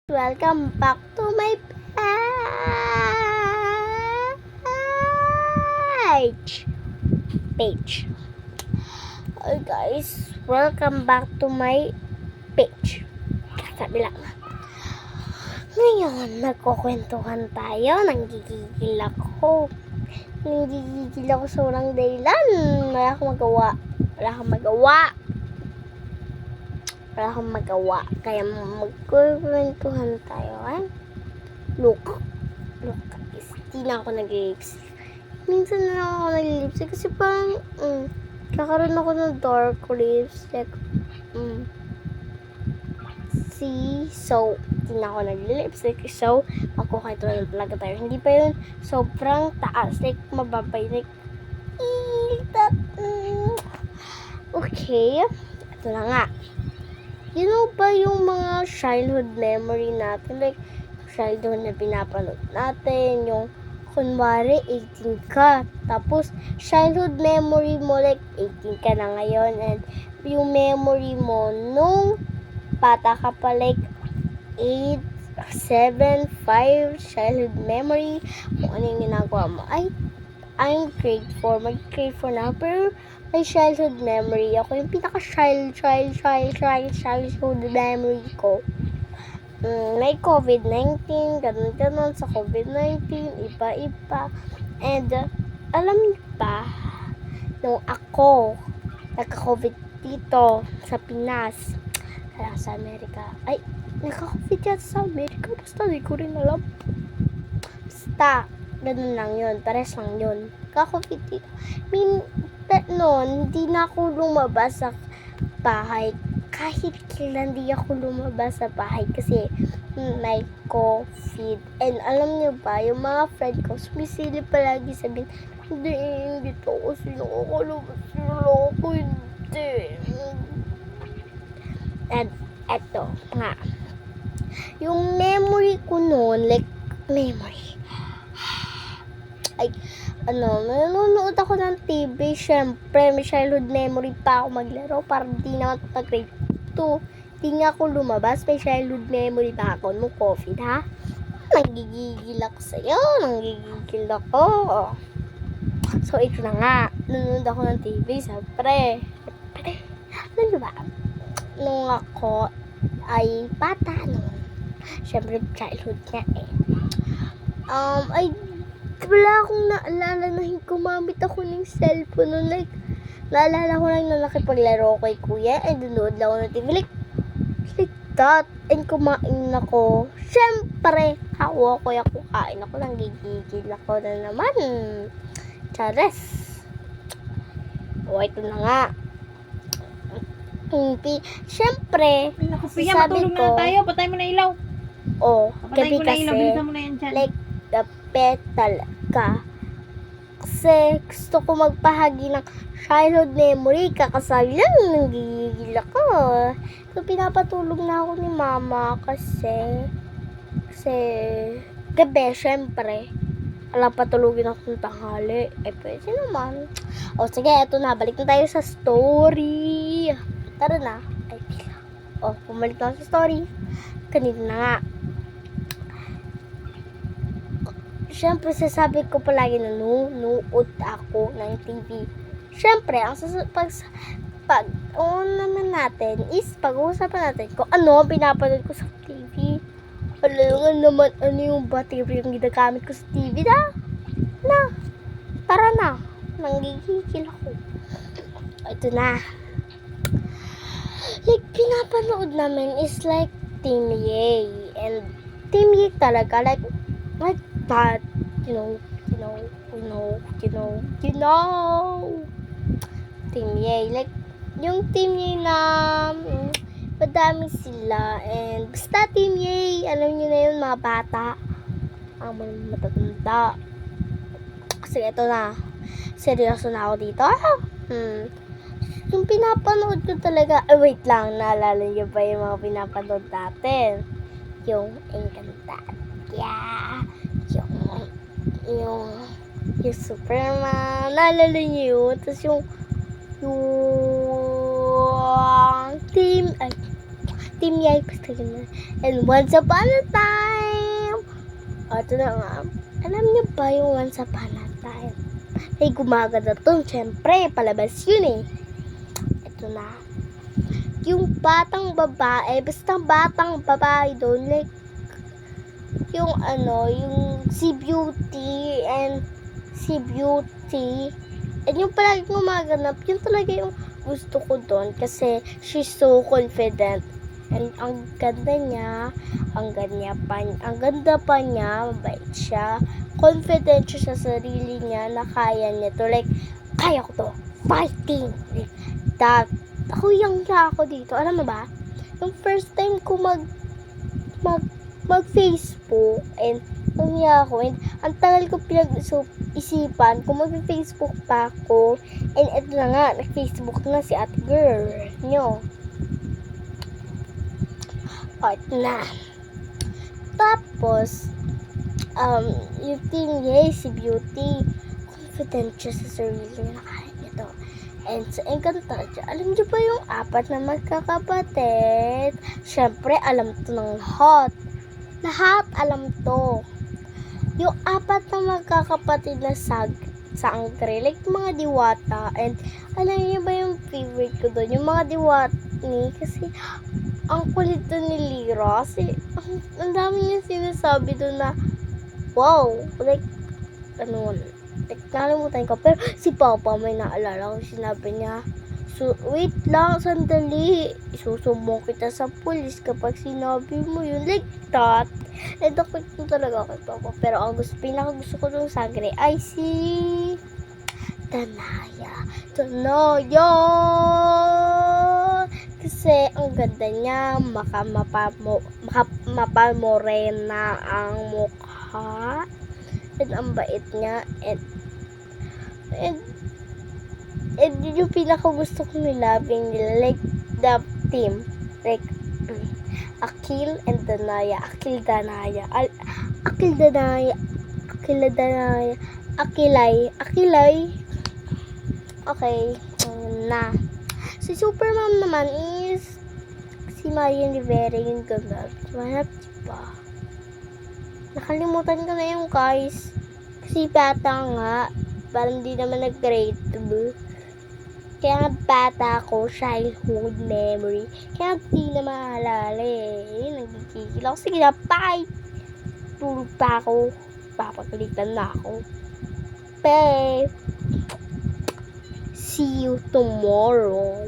Welcome back to my page. Hi guys, welcome back to my page. Sabi lang. Ngayon, nagkukwentuhan tayo. Nanggigigil ako. Sa walang dahilan. Wala akong magawa. Kaya magkukwentuhan tayo. Look guys. Di na ako nag-lipstick. Minsan na lang ako nag-lipstick kasi parang kakaroon ako ng dark lipstick. So, di na ako nag-lipstick. So, magkukwentuhan talaga tayo. Hindi pa yun sobrang taas. Like, mababay. Like, okay. Ito na nga. You know ba yung mga childhood memory natin? Like, childhood na pinapanood natin. Yung, kunwari, 18 ka. Tapos, childhood memory mo, like, 18 ka na ngayon. And, yung memory mo, nung bata ka pa, like, 8, 7, 5, childhood memory. Kung ano yung ginagawa mo. I'm grade 4. Mag-grade 4 na. Pero, may childhood memory ako. Yung childhood memory ko. May COVID-19, ganun sa COVID-19, iba-iba. And, alam niyo ba, nung ako, nagka-COVID dito, sa Pinas, sa Amerika. Nagka-COVID yata sa Amerika. Basta, di ko rin alam. Basta, ganun lang yun. Pares lang yun. Nagka-COVID dito. Noon, hindi na ako lumabas sa bahay. Kahit kailan di ako lumabas sa bahay kasi may COVID. And alam niyo ba, yung mga friend ko, sumisili palagi sabihin, hindi to kasi nakakalabas sila ako, hindi. And eto nga, yung memory ko noon, nanonood ako ng TV. Syempre, may childhood memory pa ako maglaro para di naman pag-grade 2. Di nga ako lumabas. May childhood memory pa ako nung COVID, ha? Nanggigigil ako sa'yo. So, ito na nga. Nanonood ako ng TV. Syempre. Ano nyo ba? Nung ako ay bata noon. Syempre, childhood nga wala akong naalala na gumamit ako ng cellphone nun. Like, naalala ko lang na nakipaglaro kay kuya and nanood lang ako ng TV. Like that. And kumain ako. Syempre, ako kain ako. Nanggigigil ako na naman. Chares. Ito na nga. Syempre, sabi matulog ko, na tayo. Patay mo na ilaw. Gabi Patay mo na ilaw. kasi, Bilisan mo na yan dyan. like, talaga. Kasi gusto ko magpahagi ng childhood memory. Kakasabi lang, nanggigigil ako. So, pinapatulog na ako ni mama kasi gabi, syempre. Alam, patulogin ako ng tanghali. Pwede naman. Sige, eto na. Balik na tayo sa story. Tara na. Pumalik na sa story. Kanina na nga. Syempre, sasabi ko palagi na nunood ako ng TV. Syempre, pag-uusapan natin kung ano ang pinapanood ko sa TV. Alam naman, ano yung battery yung ginagamit ko sa TV tara na. Nanggigigil ako. Ito na. Like, pinapanood namin is like Team Yay. And Team Yay talaga, like that, you know, Team Yay, like, yung Team Yay na, madami sila, and, basta Team Yay, alam nyo na yun, mga bata, ang matatanda, kasi ito na, seryoso na ako dito, yung pinapanood ko talaga, wait lang, naalala nyo ba yung mga pinapanood natin, yung Encantadia, yung Superman, naalala niyo yun? Tapos yung Team Yay, basta yun na. And once upon a time, ito na nga, alam niyo ba yung once upon a time? Ay, gumaganda to. Siyempre, palabas yun eh. Ito na. Yung batang babae, basta batang babae doon, like, yung yung si Beauty, and yung palagi gumaganap, yun talaga yung gusto ko doon kasi she's so confident. And ang ganda niya, ang ganda pa niya, mabait siya, confident siya sa sarili niya na kaya niya to, like, kaya ko to, fighting, like, that, ako ako dito, alam mo ba, yung first time ko mag-Facebook, and ako, and ang tagal ko pinag-isipan kung mag-Facebook pa ako, and ito na nga, nag-Facebook na si ate girl nyo. Ito na. Tapos, yung Team Yay, si Beauty, confident siya sa sarili niya na kaya niya to. And sa Encantadia, alam niyo ba yung 4 na magkakapatid? Siyempre, alam to ng lahat. Lahat alam to. Yung 4 na magkakapatid na sangre, like mga diwata. And alam niyo ba yung favorite ko doon? Yung mga diwata kasi ang kulit doon ni Lyra. Kasi ang dami niya sinasabi doon na wow, like nakalimutan ko. Pero si Papa may naalala ko, sinabi niya, so, wait lang, sandali, isusumbong kita sa pulis kapag sinabi mo yun, like that. And takot ko talaga kay Papa. Pero ang pinakagusto ko ng sangre ay si Danaya. Kasi ang ganda niya, mapamorena ang mukha. And ang bait niya. And yun yung pinakagusto ko nilabing nila. Like, the team. Like, Akil and Danaya. Akilay. Okay. Na. Si Supermom naman is si Marian Rivera, yung ganda. Manap ba? Nakalimutan ko na yung guys. Kasi bata nga. Parang di naman nag-grade 2. Kaya nga bata ko, childhood memory. Kaya di na maalala eh. Nagkikil ako. Sige na, bye! Tulog pa ako. Papagalitan na ako. Bye! See you tomorrow.